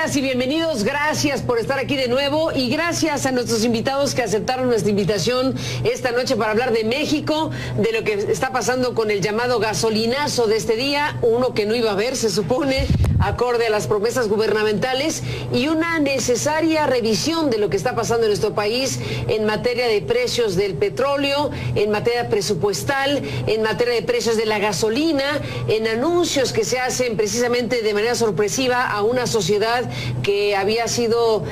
Bienvenidas y bienvenidos, gracias por estar aquí de nuevo y gracias a nuestros invitados que aceptaron nuestra invitación esta noche para hablar de México, de lo que está pasando con el llamado gasolinazo de este día, uno que no iba a haber, se supone, acorde a las promesas gubernamentales, y una necesaria revisión de lo que está pasando en nuestro país en materia de precios del petróleo, en materia presupuestal, en materia de precios de la gasolina, en anuncios que se hacen precisamente de manera sorpresiva a una sociedad que había sido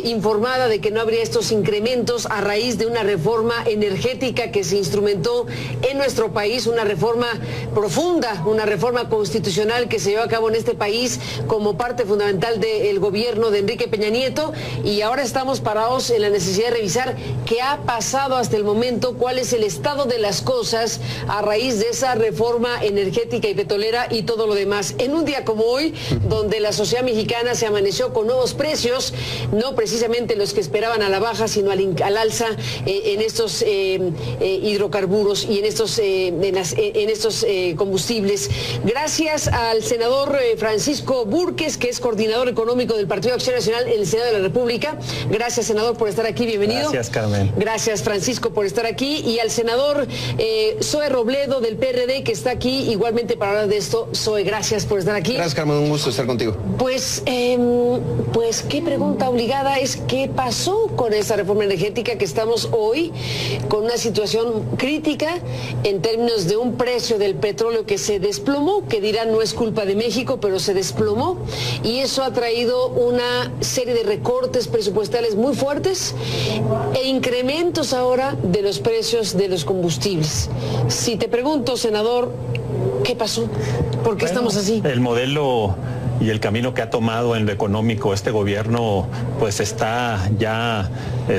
informada de que no habría estos incrementos a raíz de una reforma energética que se instrumentó en nuestro país, una reforma profunda, una reforma constitucional que se llevó a cabo en este país como parte fundamental del gobierno de Enrique Peña Nieto, y ahora estamos parados en la necesidad de revisar qué ha pasado hasta el momento, cuál es el estado de las cosas a raíz de esa reforma energética y petrolera y todo lo demás. En un día como hoy, donde la sociedad mexicana se amaneció con nuevos precios, no precisamente los que esperaban a la baja, sino al alza en estos hidrocarburos y en estos combustibles. Gracias al senador Francisco Búrquez, que es coordinador económico del Partido Acción Nacional en el Senado de la República. Gracias, senador, por estar aquí, bienvenido. Gracias, Carmen. Gracias, Francisco, por estar aquí. Y al senador Zoe Robledo del PRD, que está aquí igualmente para hablar de esto. Zoe, gracias por estar aquí. Gracias, Carmen, un gusto estar contigo. Pues qué pregunta obligada es qué pasó con esa reforma energética, que estamos hoy con una situación crítica en términos de un precio del petróleo que se desplomó, que dirán no es culpa de México, pero se desplomó, y eso ha traído una serie de recortes presupuestales muy fuertes e incrementos ahora de los precios de los combustibles. Si te pregunto, senador, ¿qué pasó? ¿Por qué estamos así? El modelo y el camino que ha tomado en lo económico este gobierno pues está ya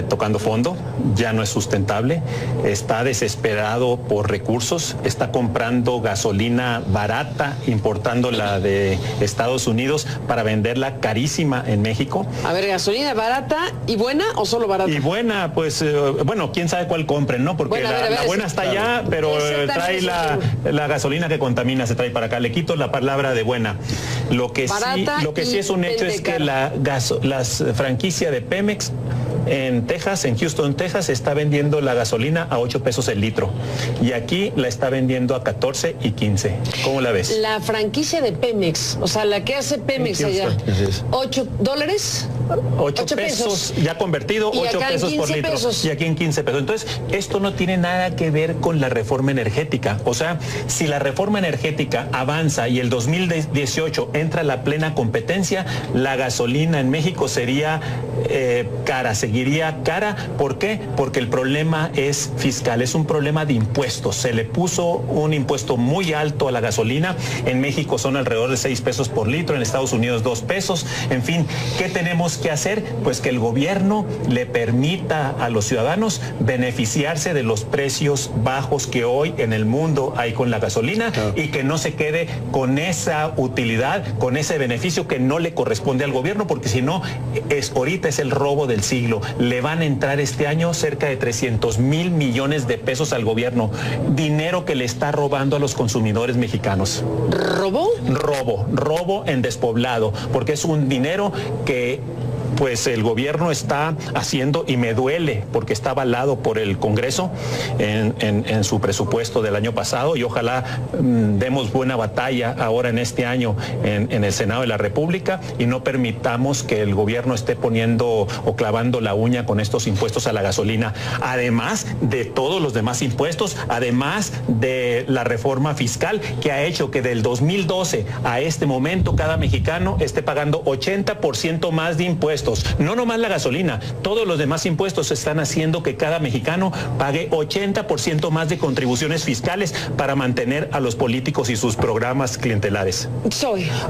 tocando fondo, ya no es sustentable, está desesperado por recursos, está comprando gasolina barata, importándola de Estados Unidos para venderla carísima en México. A ver, ¿gasolina barata y buena o solo barata? Y buena, pues, bueno, quién sabe cuál compren, ¿no? Porque bueno, la buena está allá, pero trae la gasolina que contamina, se trae para acá. Le quito la palabra de buena. Lo que sí es un hecho es que la franquicia de Pemex en Texas, en Houston, Texas, está vendiendo la gasolina a 8 pesos el litro. Y aquí la está vendiendo a 14 y 15. ¿Cómo la ves? La franquicia de Pemex, o sea, la que hace Pemex allá, $8. 8 pesos ya convertido, 8 pesos por litro. Y aquí en 15 pesos. Entonces, esto no tiene nada que ver con la reforma energética. O sea, si la reforma energética avanza y el 2018 entra la plena competencia, la gasolina en México sería cara, seguiría cara. ¿Por qué? Porque el problema es fiscal, es un problema de impuestos. Se le puso un impuesto muy alto a la gasolina. En México son alrededor de 6 pesos por litro, en Estados Unidos 2 pesos. En fin, ¿qué tenemos que hacer? Pues que el gobierno le permita a los ciudadanos beneficiarse de los precios bajos que hoy en el mundo hay con la gasolina, y que no se quede con esa utilidad, con ese beneficio que no le corresponde al gobierno, porque si no, ahorita es el robo del siglo. Le van a entrar este año cerca de 300,000 millones de pesos al gobierno, dinero que le está robando a los consumidores mexicanos. ¿Robo? Robo en despoblado, porque es un dinero que pues el gobierno está haciendo, y me duele porque está avalado por el Congreso en su presupuesto del año pasado, y ojalá demos buena batalla ahora en este año en el Senado de la República y no permitamos que el gobierno esté poniendo o clavando la uña con estos impuestos a la gasolina, además de todos los demás impuestos, además de la reforma fiscal que ha hecho que del 2012 a este momento cada mexicano esté pagando 80% más de impuestos. No nomás la gasolina, todos los demás impuestos están haciendo que cada mexicano pague 80% más de contribuciones fiscales para mantener a los políticos y sus programas clientelares.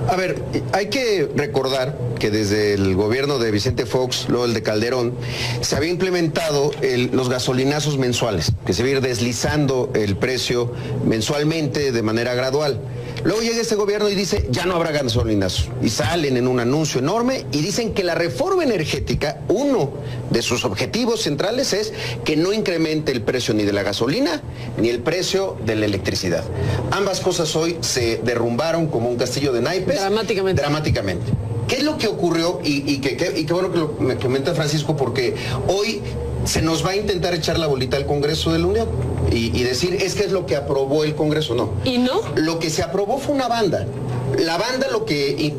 A ver, hay que recordar que desde el gobierno de Vicente Fox, luego el de Calderón, se había implementado los gasolinazos mensuales, que se iba a ir deslizando el precio mensualmente de manera gradual. Luego llega este gobierno y dice, ya no habrá gasolinazos. Y salen en un anuncio enorme y dicen que la reforma energética, uno de sus objetivos centrales es que no incremente el precio ni de la gasolina ni el precio de la electricidad. Ambas cosas hoy se derrumbaron como un castillo de naipes. Dramáticamente. ¿Qué es lo que ocurrió? Y qué bueno que me comenta Francisco, porque hoy se nos va a intentar echar la bolita al Congreso de la Unión y decir, es que es lo que aprobó el Congreso. No. ¿Y no? Lo que se aprobó fue una banda. La banda lo que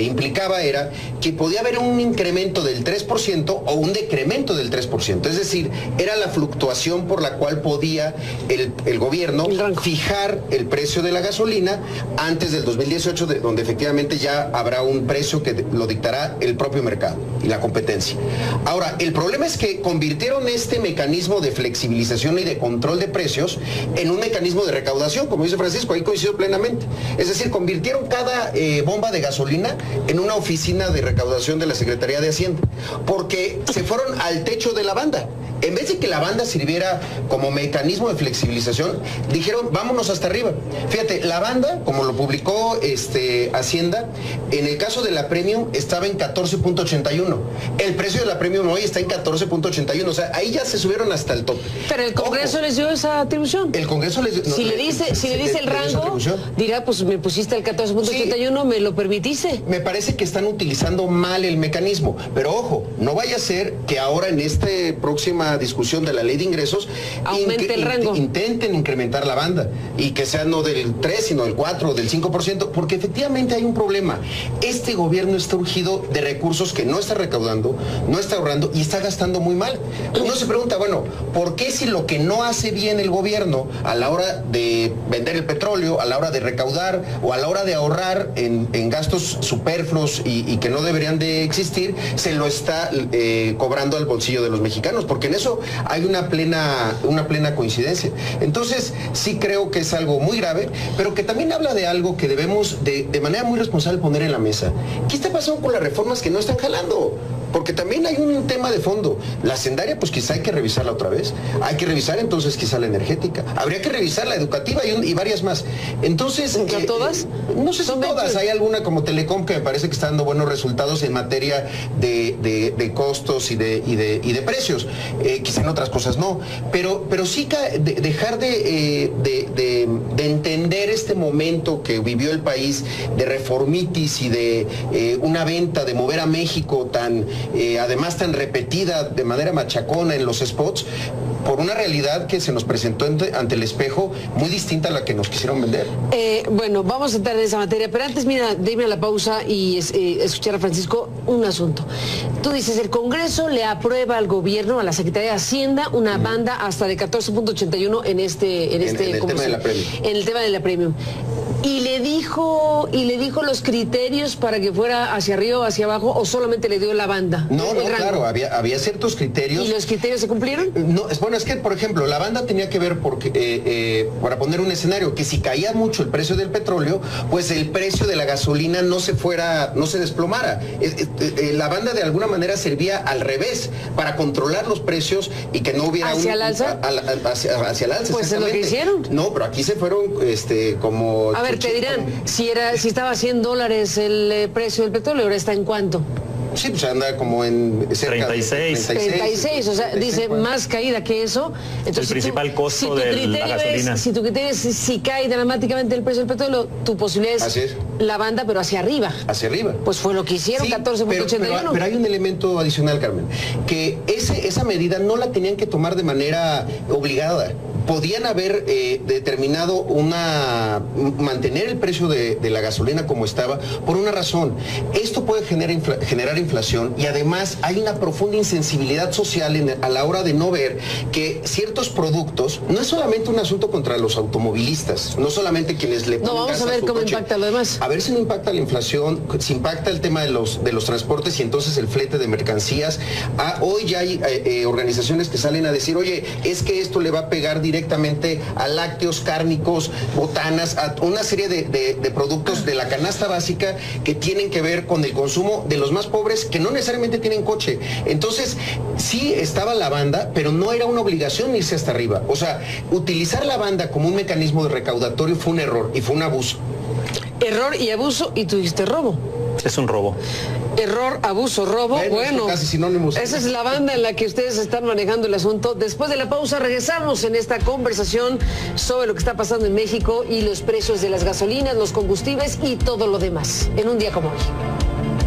implicaba era que podía haber un incremento del 3% o un decremento del 3%. Es decir, era la fluctuación por la cual podía el gobierno fijar el precio de la gasolina antes del 2018, donde efectivamente ya habrá un precio que lo dictará el propio mercado y la competencia. Ahora, el problema es que convirtieron este mecanismo de flexibilización y de control de precios en un mecanismo de recaudación, como dice Francisco, ahí coincido plenamente. Es decir, convirtieron cada bomba de gasolina en una oficina de recaudación de la Secretaría de Hacienda, porque se fueron al techo de la banda. En vez de que la banda sirviera como mecanismo de flexibilización, dijeron, vámonos hasta arriba. Fíjate, la banda, como lo publicó Hacienda, en el caso de la Premium estaba en 14.81. El precio de la Premium hoy está en 14.81. O sea, ahí ya se subieron hasta el tope. Pero el Congreso les dio esa atribución. El Congreso les dio... Si le dice el rango, dirá, pues me pusiste el 14.81, sí, me lo permitiste. Me parece que están utilizando mal el mecanismo. Pero ojo, no vaya a ser que ahora en esta próxima discusión de la ley de ingresos aumente el rango, intenten incrementar la banda y que sea no del 3 sino del 4 o del 5%, porque efectivamente hay un problema. Este gobierno está urgido de recursos que no está recaudando, no está ahorrando y está gastando muy mal. Uno se pregunta, bueno, ¿por qué si lo que no hace bien el gobierno a la hora de vender el petróleo, a la hora de recaudar o a la hora de ahorrar en gastos superfluos y que no deberían de existir, se lo está cobrando al bolsillo de los mexicanos? Porque en eso hay una plena coincidencia. Entonces, sí creo que es algo muy grave, pero que también habla de algo que debemos de manera muy responsable poner en la mesa. ¿Qué está pasando con las reformas que no están jalando? Porque también hay un tema de fondo. La hacendaria, pues quizá hay que revisarla otra vez. Hay que revisar entonces quizá la energética. Habría que revisar la educativa y varias más. Entonces... ¿Todas? No sé si todas. Hay alguna como Telecom que me parece que está dando buenos resultados en materia de costos y de precios. Quizá en otras cosas no. Pero sí dejar de entender este momento que vivió el país de reformitis y de una venta, de mover a México además tan repetida de manera machacona en los spots, por una realidad que se nos presentó ante el espejo muy distinta a la que nos quisieron vender. Bueno, vamos a entrar en esa materia, pero antes, mira, déme a la pausa y escuchar a Francisco un asunto. Tú dices, el Congreso le aprueba al gobierno, a la Secretaría de Hacienda, una banda hasta de 14.81 en el tema de la Premium. En el tema de la Premium. ¿Y le dijo los criterios para que fuera hacia arriba o hacia abajo, o solamente le dio la banda? No, claro, había ciertos criterios. ¿Y los criterios se cumplieron? No, bueno, es que, por ejemplo, la banda tenía que ver para poner un escenario, que si caía mucho el precio del petróleo, pues el precio de la gasolina no se desplomara. La banda de alguna manera servía al revés, para controlar los precios y que no hubiera ¿Hacia el alza? Hacia el alza, pues es lo que hicieron. No, pero aquí se fueron como... A ver, te dirán, si estaba a $100 el precio del petróleo, ahora está en ¿cuánto? Sí, pues anda como en cerca 36, o sea, dice más caída que eso. Entonces, el principal costo de la gasolina. Si tu criterio es si cae dramáticamente el precio del petróleo, tu posibilidad es la banda, pero hacia arriba. Hacia arriba. Pues fue lo que hicieron, sí, 14.81. Pero hay un elemento adicional, Carmen, que esa medida no la tenían que tomar de manera obligada. Podían haber determinado mantener el precio de la gasolina como estaba por una razón. Esto puede generar inflación y además hay una profunda insensibilidad social a la hora de no ver que ciertos productos, no es solamente un asunto contra los automovilistas, no solamente quienes le ponen vamos gas a ver cómo impacta lo demás. A ver si no impacta la inflación, si impacta el tema de los transportes y entonces el flete de mercancías. Hoy ya hay organizaciones que salen a decir, oye, es que esto le va a pegar directamente a lácteos, cárnicos, botanas, a una serie de productos de la canasta básica que tienen que ver con el consumo de los más pobres que no necesariamente tienen coche. Entonces, sí estaba la banda, pero no era una obligación irse hasta arriba. O sea, utilizar la banda como un mecanismo de recaudatorio fue un error y fue un abuso. Error y abuso, y tú dijiste robo. Es un robo. Error, abuso, robo. Bueno, casi sinónimos. Esa es la banda en la que ustedes están manejando el asunto. Después de la pausa regresamos en esta conversación sobre lo que está pasando en México y los precios de las gasolinas, los combustibles y todo lo demás, en un día como hoy.